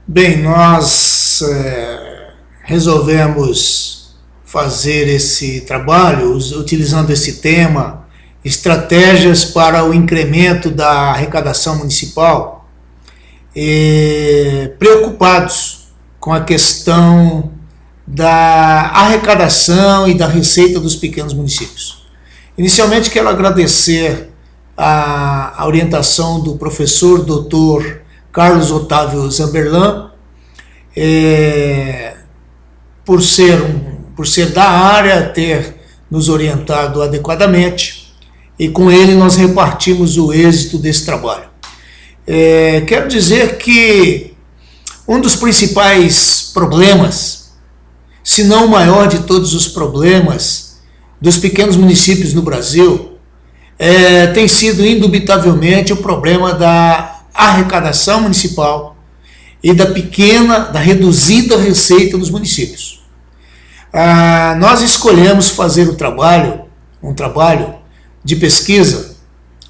Bem, nós resolvemos fazer esse trabalho utilizando esse tema, estratégias para o incremento da arrecadação municipal, preocupados com a questão da arrecadação e da receita dos pequenos municípios. Inicialmente quero agradecer a orientação do professor Dr. Carlos Otávio Zamberlan, por ser da área, ter nos orientado adequadamente, e com ele nós repartimos o êxito desse trabalho. Quero dizer que um dos principais problemas, se não o maior de todos os problemas dos pequenos municípios no Brasil, tem sido indubitavelmente o problema da arrecadação municipal e da reduzida receita dos municípios. Nós escolhemos fazer um trabalho de pesquisa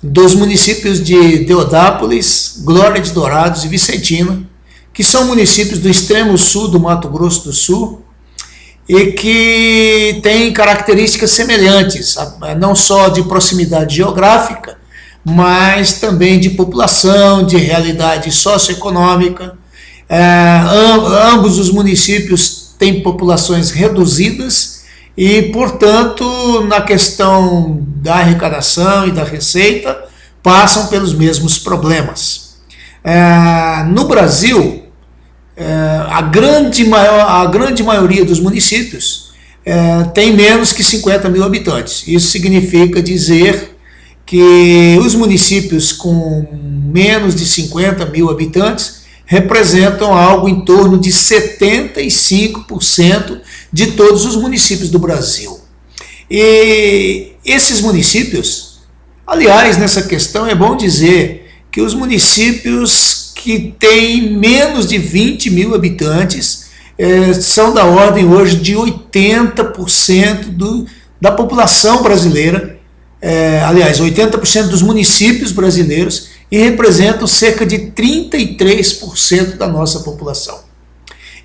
dos municípios de Deodápolis, Glória de Dourados e Vicentina, que são municípios do extremo sul do Mato Grosso do Sul e que têm características semelhantes, não só de proximidade geográfica, mas também de população, de realidade socioeconômica. Ambos os municípios têm populações reduzidas e, portanto, na questão da arrecadação e da receita, passam pelos mesmos problemas. No Brasil, a grande maioria dos municípios tem menos que 50 mil habitantes. Isso significa dizer que os municípios com menos de 50 mil habitantes representam algo em torno de 75% de todos os municípios do Brasil. E esses municípios, aliás, nessa questão é bom dizer que os municípios que têm menos de 20 mil habitantes são da ordem hoje de 80% da população brasileira, aliás, 80% dos municípios brasileiros, e representam cerca de 33% da nossa população.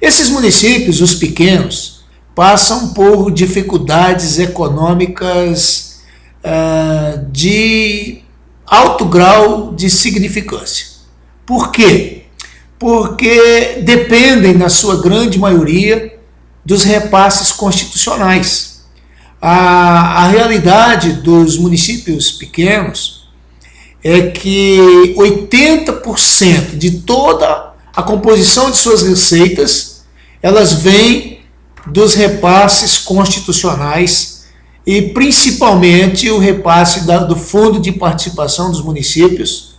Esses municípios, os pequenos, passam por dificuldades econômicas de alto grau de significância. Por quê? Porque dependem, na sua grande maioria, dos repasses constitucionais. A realidade dos municípios pequenos é que 80% de toda a composição de suas receitas, elas vêm dos repasses constitucionais e principalmente o repasse do Fundo de Participação dos Municípios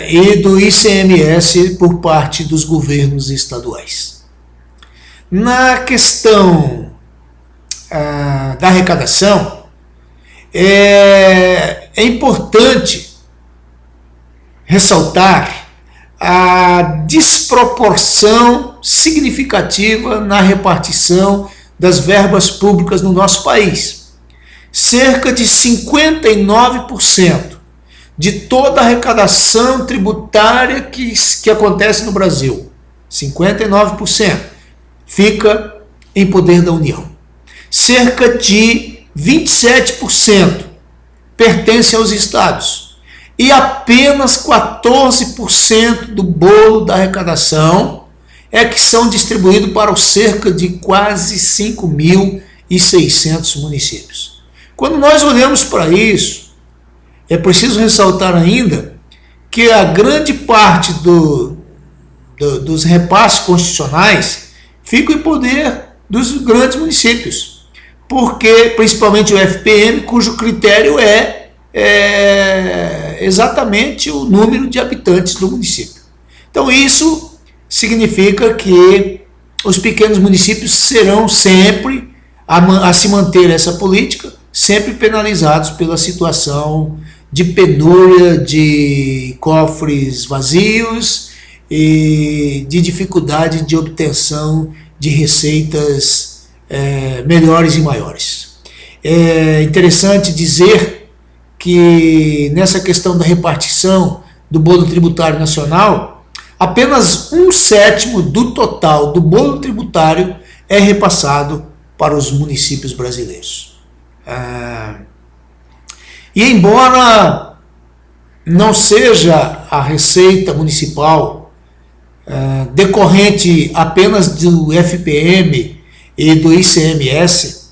e do ICMS por parte dos governos estaduais. Na questão da arrecadação, é importante ressaltar a desproporção significativa na repartição das verbas públicas no nosso país. Cerca de 59% de toda a arrecadação tributária que acontece no Brasil, 59%, fica em poder da União. Cerca de 27% pertence aos estados e apenas 14% do bolo da arrecadação que são distribuídos para os cerca de quase 5.600 municípios. Quando nós olhamos para isso, é preciso ressaltar ainda que a grande parte dos repasses constitucionais fica em poder dos grandes municípios, porque principalmente o FPM, cujo critério é exatamente o número de habitantes do município. Então isso significa que os pequenos municípios serão sempre, a se manter essa política, sempre penalizados pela situação de penúria, de cofres vazios e de dificuldade de obtenção de receitas melhores e maiores. É interessante dizer que nessa questão da repartição do bolo tributário nacional, apenas 1/7 do total do bolo tributário é repassado para os municípios brasileiros. E embora não seja a receita municipal decorrente apenas do FPM e do ICMS,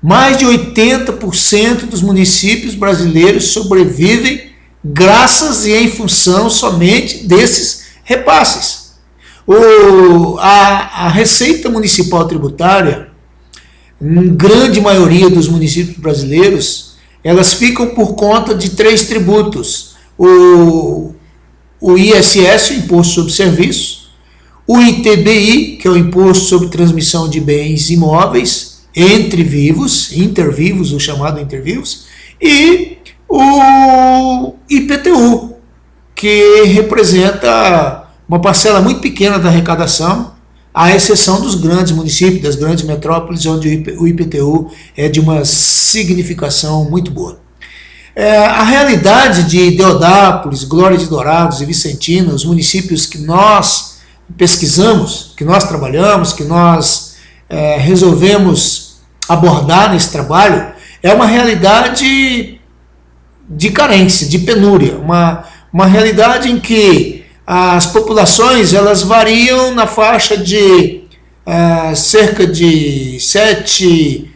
mais de 80% dos municípios brasileiros sobrevivem graças e em função somente desses repasses. A receita municipal tributária, em grande maioria dos municípios brasileiros, elas ficam por conta de 3 tributos: o ISS, o Imposto sobre Serviços, o ITBI, que é o Imposto sobre Transmissão de Bens Imóveis, intervivos, o chamado intervivos, e o IPTU, que representa uma parcela muito pequena da arrecadação, à exceção dos grandes municípios, das grandes metrópoles, onde o IPTU é de uma significação muito boa. A realidade de Deodápolis, Glória de Dourados e Vicentina, os municípios que nós pesquisamos, que nós trabalhamos, que nós resolvemos abordar nesse trabalho, é uma realidade de carência, de penúria, uma realidade em que as populações elas variam na faixa de cerca de 7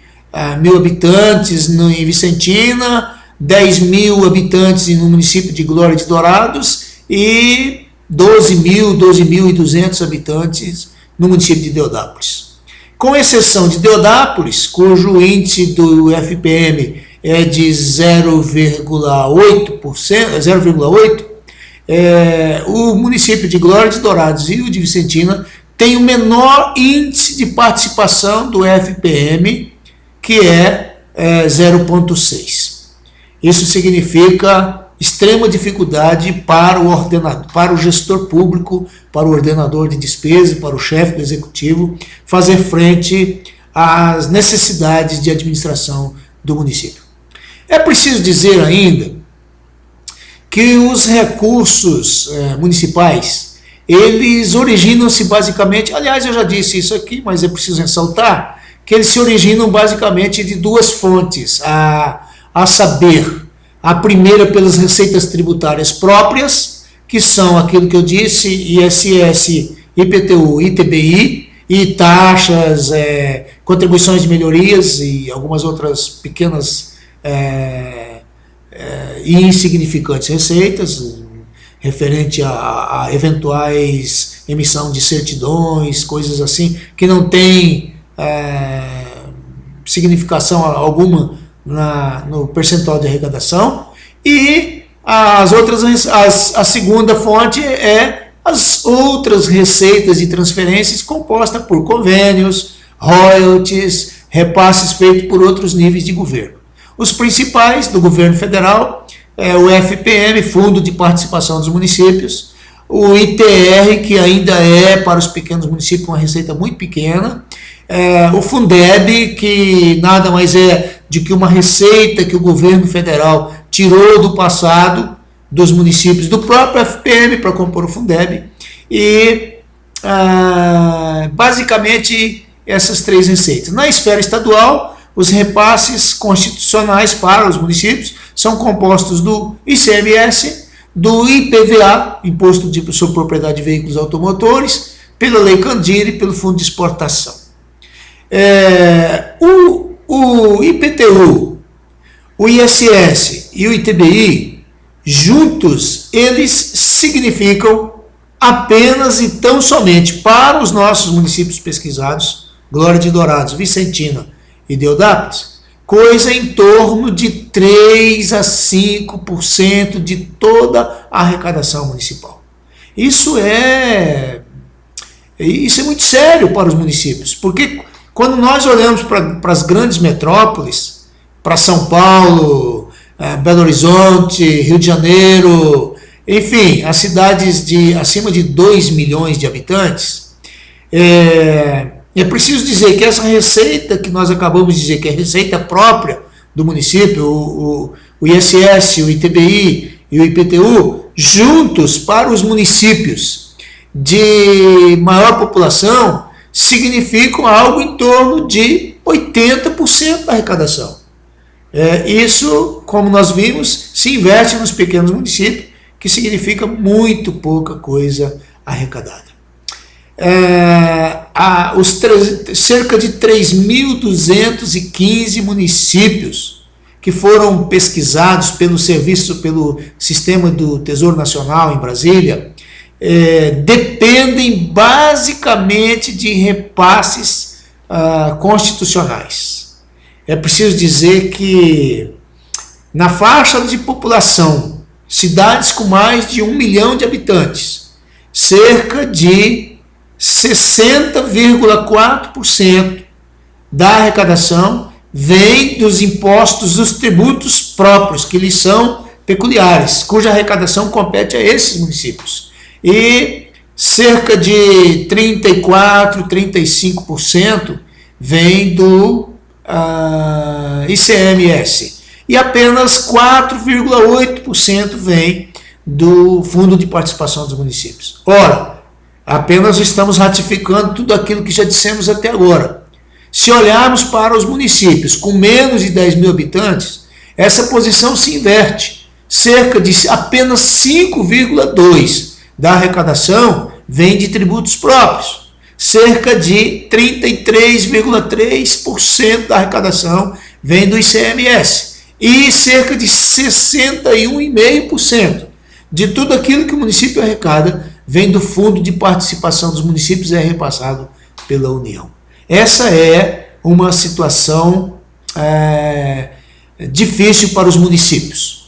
mil habitantes em Vicentina, 10 mil habitantes no município de Glória de Dourados e 12.200 habitantes no município de Deodápolis. Com exceção de Deodápolis, cujo índice do FPM é de 0,8%, o município de Glória de Dourados e o de Vicentina tem o menor índice de participação do FPM, que é 0,6%. Isso significa extrema dificuldade para o gestor público, para o ordenador de despesa, para o chefe do executivo, fazer frente às necessidades de administração do município. É preciso dizer ainda que os recursos municipais, eles originam-se basicamente, aliás, eu já disse isso aqui, mas é preciso ressaltar, que eles se originam basicamente de 2 fontes, a saber, a primeira pelas receitas tributárias próprias, que são aquilo que eu disse, ISS, IPTU, ITBI, e taxas, contribuições de melhorias e algumas outras pequenas e insignificantes receitas, referente a eventuais emissão de certidões, coisas assim, que não tem significação alguma no percentual de arrecadação. E a segunda fonte é as outras receitas e transferências compostas por convênios, royalties, repasses feitos por outros níveis de governo. Os principais do governo federal é o FPM, Fundo de Participação dos Municípios, o ITR, que ainda é para os pequenos municípios uma receita muito pequena, o Fundeb, que nada mais é de que uma receita que o governo federal tirou do passado dos municípios do próprio FPM para compor o Fundeb, e basicamente essas 3 receitas. Na esfera estadual, os repasses constitucionais para os municípios são compostos do ICMS, do IPVA, Imposto sobre Propriedade de Veículos Automotores, pela Lei Candir e pelo Fundo de Exportação. O IPTU, o ISS e o ITBI, juntos, eles significam apenas e tão somente para os nossos municípios pesquisados, Glória de Dourados, Vicentina e Deodápolis, coisa em torno de 3 a 5% de toda a arrecadação municipal. Isso é muito sério para os municípios, porque quando nós olhamos para as grandes metrópoles, para São Paulo, Belo Horizonte, Rio de Janeiro, enfim, as cidades de acima de 2 milhões de habitantes, é preciso dizer que essa receita que nós acabamos de dizer, que é receita própria do município, o ISS, o ITBI e o IPTU, juntos para os municípios de maior população significam algo em torno de 80% da arrecadação. Isso, como nós vimos, se inverte nos pequenos municípios, que significa muito pouca coisa arrecadada. Cerca de 3.215 municípios que foram pesquisados pelo sistema do Tesouro Nacional em Brasília, dependem basicamente de repasses constitucionais. É preciso dizer que na faixa de população, cidades com mais de 1 milhão de habitantes, cerca de 60,4% da arrecadação vem dos impostos, dos tributos próprios, que lhes são peculiares, cuja arrecadação compete a esses municípios. E cerca de 34%, 35% vem do ICMS. E apenas 4,8% vem do Fundo de Participação dos Municípios. Ora, apenas estamos ratificando tudo aquilo que já dissemos até agora. Se olharmos para os municípios com menos de 10 mil habitantes, essa posição se inverte. Cerca de apenas 5,2% da arrecadação vem de tributos próprios. Cerca de 33,3% da arrecadação vem do ICMS. E cerca de 61,5% de tudo aquilo que o município arrecada vem do Fundo de Participação dos Municípios e é repassado pela União. Essa é uma situação difícil para os municípios.